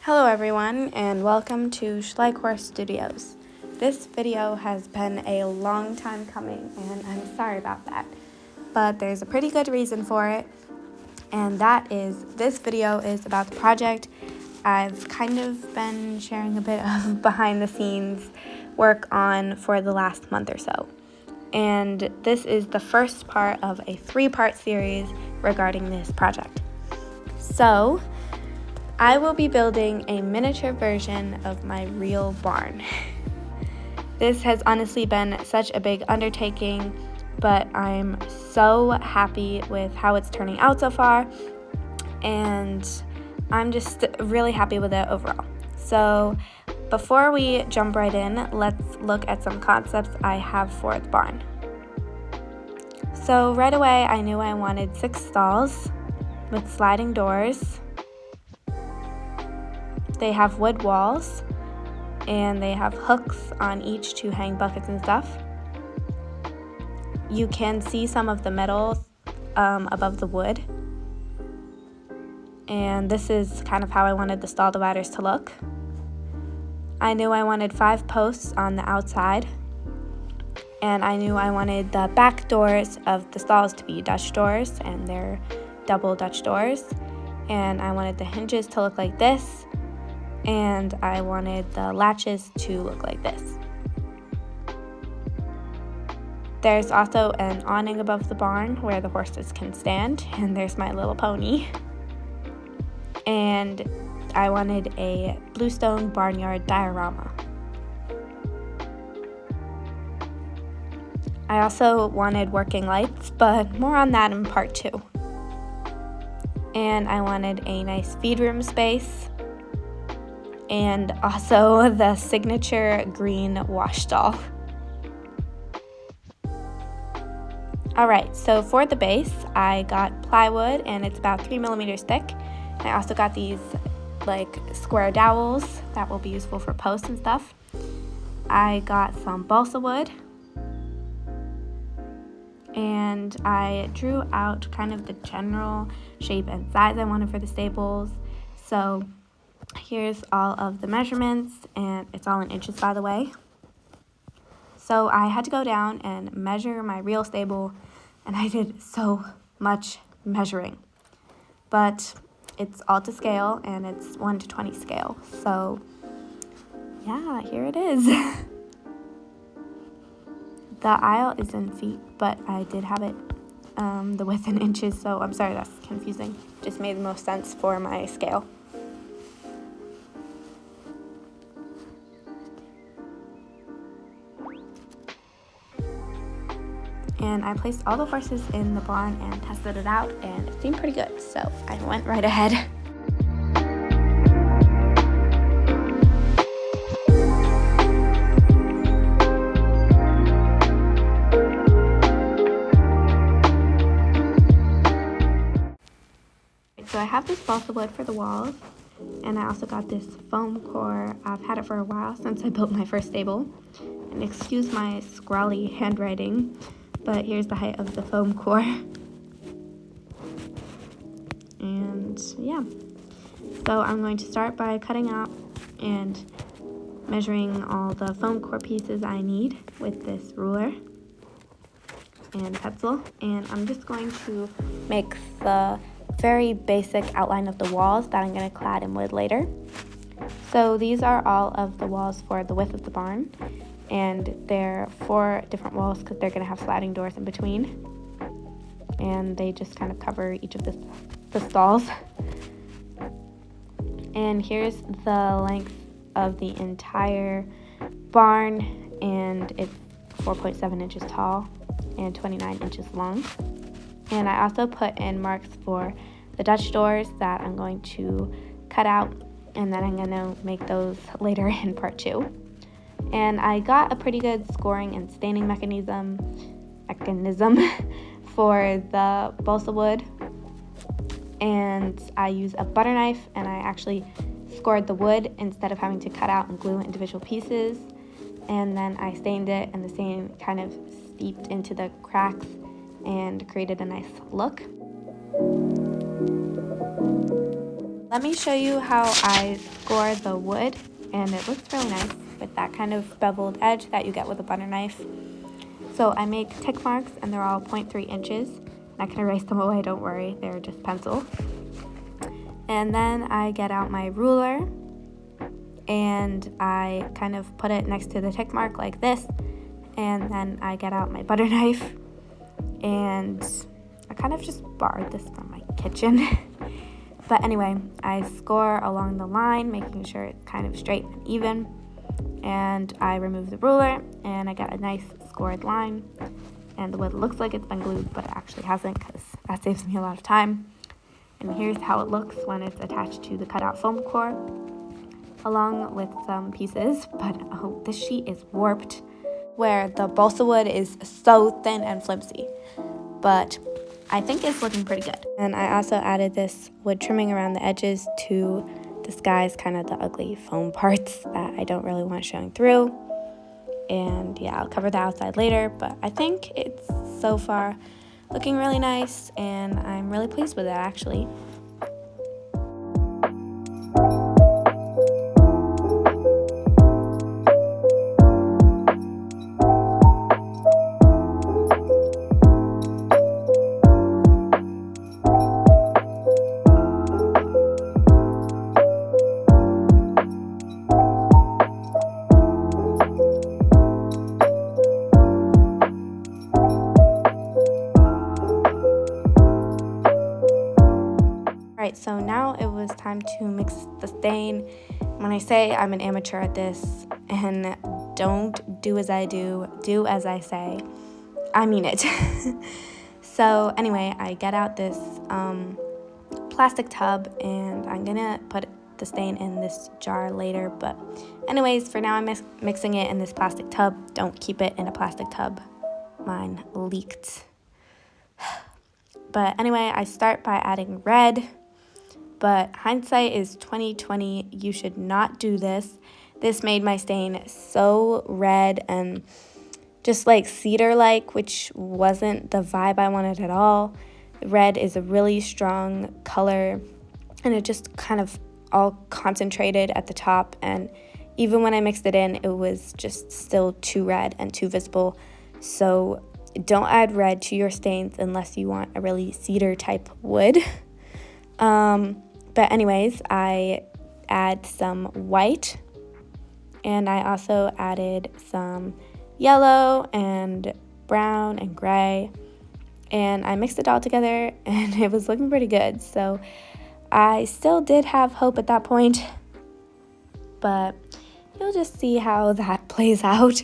Hello everyone and welcome to Schleichhorst Studios. This video has been a long time coming and I'm sorry about that, but there's a pretty good reason for it, and that is this video is about the project I've kind of been sharing a bit of behind the scenes work on for the last month or so. And this is the first part of a 3-part series regarding this project. So I will be building a miniature version of my real barn. This has honestly been such a big undertaking, but I'm so happy with how it's turning out so far, and I'm just really happy with it overall. So before we jump right in, let's look at some concepts I have for the barn. So right away, I knew I wanted 6 stalls with sliding doors. They have wood walls, and they have hooks on each to hang buckets and stuff. You can see some of the metal above the wood. And this is kind of how I wanted the stall dividers to look. I knew I wanted 5 posts on the outside. And I knew I wanted the back doors of the stalls to be Dutch doors, and they're double Dutch doors. And I wanted the hinges to look like this. And I wanted the latches to look like this. There's also an awning above the barn where the horses can stand, and there's my little pony. And I wanted a bluestone barnyard diorama. I also wanted working lights, but more on that in part 2. And I wanted a nice feed room space, and also the signature green wash stall. Alright, so for the base, I got plywood, and it's about 3 millimeters thick. I also got these like square dowels that will be useful for posts and stuff. I got some balsa wood, and I drew out kind of the general shape and size I wanted for the stables. So here's all of the measurements, and it's all in inches, by the way. So I had to go down and measure my real stable, and I did so much measuring. But it's all to scale, and it's 1:20 scale. So yeah, here it is. The aisle is in feet, but I did have it the width in inches, so I'm sorry that's confusing. Just made the most sense for my scale. And I placed all the horses in the barn and tested it out, and it seemed pretty good, so I went right ahead. So I have this balsa wood for the walls, and I also got this foam core. I've had it for a while since I built my first stable. And excuse my scrawly handwriting, but here's the height of the foam core. And yeah, so I'm going to start by cutting out and measuring all the foam core pieces I need with this ruler and pencil. And I'm just going to make the very basic outline of the walls that I'm going to clad in wood later. So these are all of the walls for the width of the barn, and they're 4 different walls because they're going to have sliding doors in between, and they just kind of cover each of the stalls. And here's the length of the entire barn, and it's 4.7 inches tall and 29 inches long. And I also put in marks for the Dutch doors that I'm going to cut out, and then I'm going to make those later in part 2. And I got a pretty good scoring and staining mechanism for the balsa wood. And I use a butter knife, and I actually scored the wood instead of having to cut out and glue individual pieces. And then I stained it, and the stain kind of seeped into the cracks and created a nice look. Let me show you how I score the wood, and it looks really nice with that kind of beveled edge that you get with a butter knife. So I make tick marks, and they're all 0.3 inches. I can erase them away, don't worry, they're just pencil. And then I get out my ruler, and I kind of put it next to the tick mark like this, and then I get out my butter knife, and I kind of just borrowed this from my kitchen. But anyway, I score along the line, making sure it's kind of straight and even, and I remove the ruler, and I get a nice scored line, and the wood looks like it's been glued, but it actually hasn't, because that saves me a lot of time. And here's how it looks when it's attached to the cutout foam core, along with some pieces. But oh, this sheet is warped, where the balsa wood is so thin and flimsy, but I think it's looking pretty good. And I also added this wood trimming around the edges to disguise kind of the ugly foam parts that I don't really want showing through. And yeah, I'll cover the outside later, but I think it's so far looking really nice, and I'm really pleased with it actually. Alright, so now it was time to mix the stain. When I say I'm an amateur at this, and don't do as I do as I say, I mean it. So anyway, I get out this plastic tub, and I'm gonna put the stain in this jar later. But anyways, for now I'm mixing it in this plastic tub. Don't keep it in a plastic tub. Mine leaked. But anyway, I start by adding red. But hindsight is 20/20. You should not do this. This made my stain so red and just like cedar-like, which wasn't the vibe I wanted at all. Red is a really strong color, and it just kind of all concentrated at the top. And even when I mixed it in, it was just still too red and too visible. So don't add red to your stains unless you want a really cedar-type wood. But anyways, I add some white, and I also added some yellow and brown and gray, and I mixed it all together, and it was looking pretty good. So I still did have hope at that point, but you'll just see how that plays out.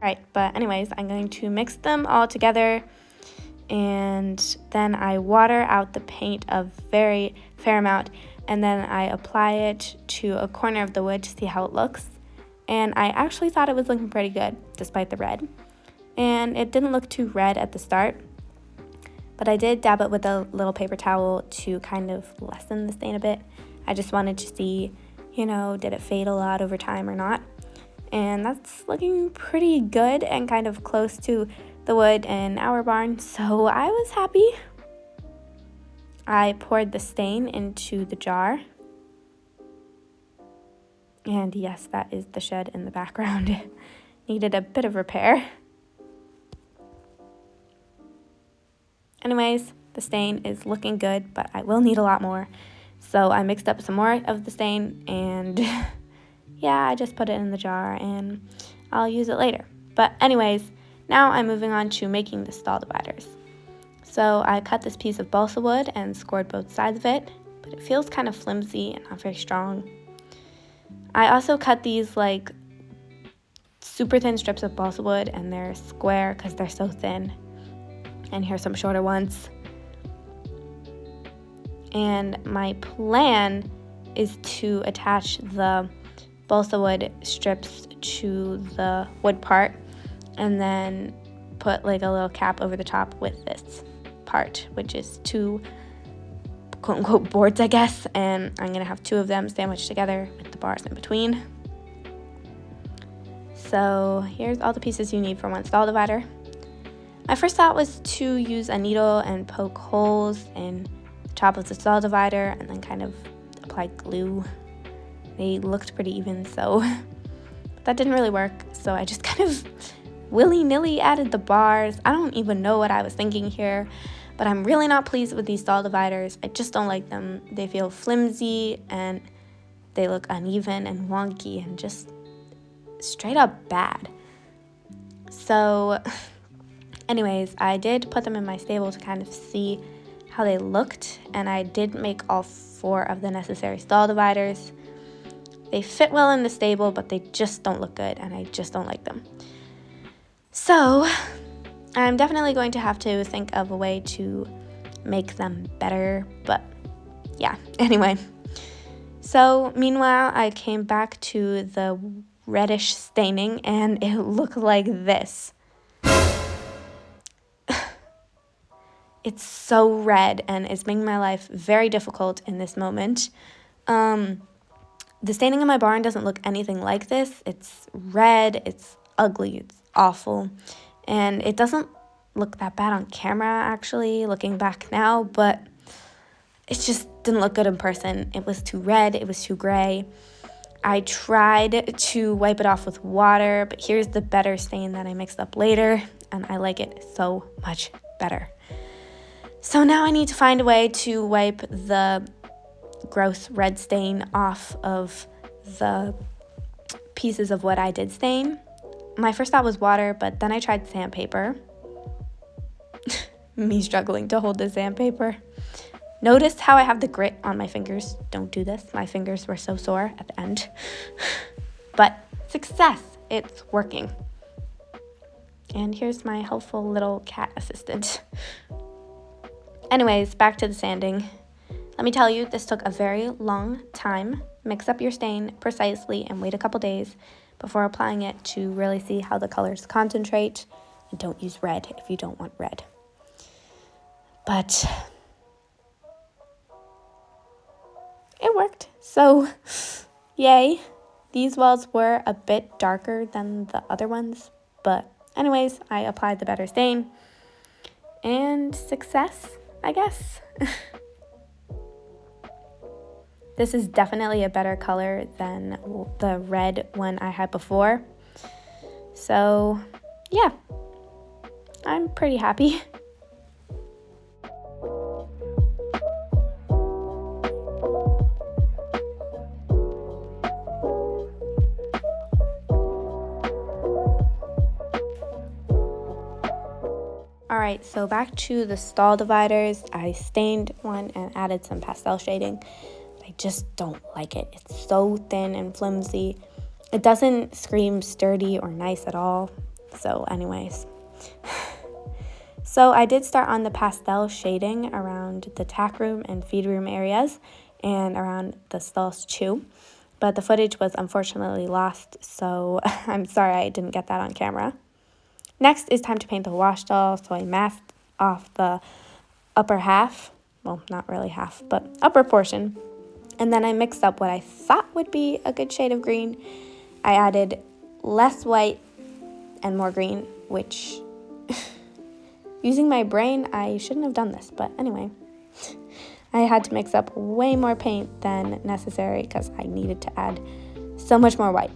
Right, but anyways, I'm going to mix them all together, and then I water out the paint a very fair amount, and then I apply it to a corner of the wood to see how it looks. And I actually thought it was looking pretty good despite the red, and it didn't look too red at the start, but I did dab it with a little paper towel to kind of lessen the stain a bit. I just wanted to see, did it fade a lot over time or not. And that's looking pretty good and kind of close to the wood in our barn, so I was happy. I poured the stain into the jar. And yes, that is the shed in the background. It needed a bit of repair. Anyways, the stain is looking good, but I will need a lot more. So I mixed up some more of the stain, and yeah, I just put it in the jar and I'll use it later. But anyways, now I'm moving on to making the stall dividers. So I cut this piece of balsa wood and scored both sides of it, but it feels kind of flimsy and not very strong. I also cut these like super thin strips of balsa wood, and they're square because they're so thin. And here's some shorter ones. And my plan is to attach the balsa wood strips to the wood part and then put like a little cap over the top with this part, which is 2 quote-unquote boards, I guess, and I'm gonna have 2 of them sandwiched together with the bars in between. So here's all the pieces you need for one stall divider. My first thought was to use a needle and poke holes in the top of the stall divider and then kind of apply glue. They looked pretty even, so that didn't really work, so I just kind of willy-nilly added the bars. I don't even know what I was thinking here, but I'm really not pleased with these stall dividers. I just don't like them. They feel flimsy and they look uneven and wonky and just straight up bad. So anyways, I did put them in my stable to kind of see how they looked, and I did make all 4 of the necessary stall dividers. They fit well in the stable, but they just don't look good, and I just don't like them. So I'm definitely going to have to think of a way to make them better, but yeah, anyway. So meanwhile, I came back to the reddish staining, and it looked like this. It's so red, and it's making my life very difficult in this moment. The staining in my barn doesn't look anything like this. It's red, it's ugly, it's awful, and it doesn't look that bad on camera, actually, looking back now, but it just didn't look good in person. It was too red, it was too gray. I tried to wipe it off with water, but here's the better stain that I mixed up later, and I like it so much better. So now I need to find a way to wipe the gross red stain off of the pieces of what I did stain. My first thought was water, but then I tried sandpaper. Me struggling to hold the sandpaper. Notice how I have the grit on my fingers. Don't do this. My fingers were so sore at the end. But success, it's working. And here's my helpful little cat assistant. Anyways, back to the sanding. Let me tell you, this took a very long time. Mix up your stain precisely and wait a couple days before applying it to really see how the colors concentrate. And don't use red if you don't want red. But it worked. So, yay. These walls were a bit darker than the other ones. But anyways, I applied the better stain. And success, I guess. This is definitely a better color than the red one I had before. So, yeah, I'm pretty happy. Alright, so back to the stall dividers. I stained one and added some pastel shading. I just don't like it. It's so thin and flimsy. It doesn't scream sturdy or nice at all. So anyways. So I did start on the pastel shading around the tack room and feed room areas and around the stalls too. But the footage was unfortunately lost, so I'm sorry I didn't get that on camera. Next is time to paint the wash stall, so I masked off the upper half. Well, not really half, but upper portion. And then I mixed up what I thought would be a good shade of green. I added less white and more green, which, using my brain, I shouldn't have done this. But anyway, I had to mix up way more paint than necessary because I needed to add so much more white.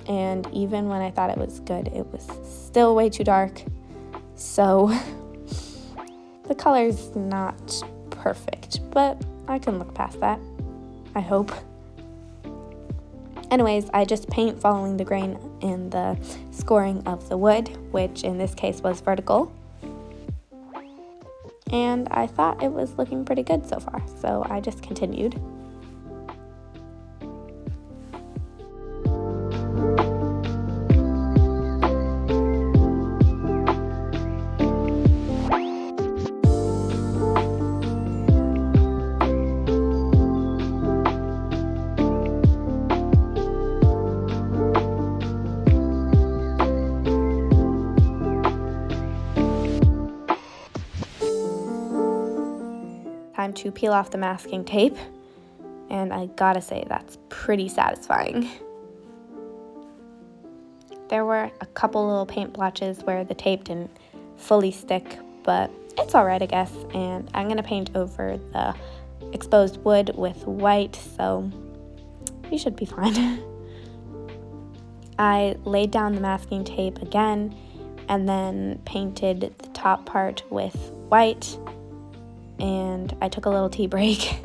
And even when I thought it was good, it was still way too dark. So the color's not perfect, but I can look past that, I hope. Anyways, I just paint following the grain in the scoring of the wood, which in this case was vertical. and I thought it was looking pretty good so far, so I just continued. Time to peel off the masking tape, and I gotta say that's pretty satisfying. There were a couple little paint blotches where the tape didn't fully stick, but it's alright, I guess, and I'm gonna paint over the exposed wood with white, so we should be fine. I laid down the masking tape again and then painted the top part with white, and I took a little tea break.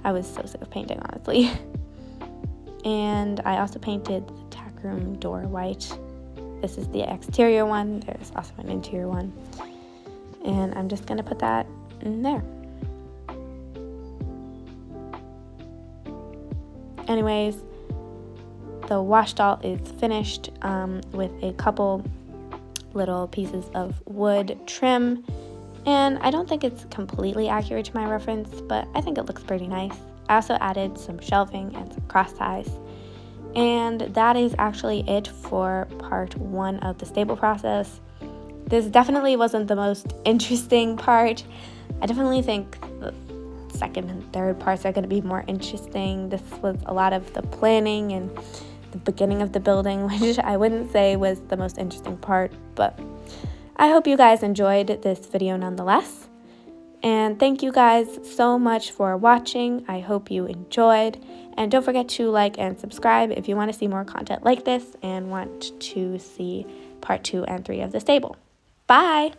I was so sick of painting, honestly. And I also painted the tack room door white. This is the exterior one. There's also an interior one. And I'm just gonna put that in there. Anyways, the wash stall is finished with a couple little pieces of wood trim. And I don't think it's completely accurate to my reference, but I think it looks pretty nice. I also added some shelving and some cross ties. And that is actually it for part 1 of the stable process. This definitely wasn't the most interesting part. I definitely think the second and third parts are going to be more interesting. This was a lot of the planning and the beginning of the building, which I wouldn't say was the most interesting part, but I hope you guys enjoyed this video nonetheless. And thank you guys so much for watching. I hope you enjoyed. And don't forget to like and subscribe if you want to see more content like this and want to see part 2 and 3 of the stable. Bye!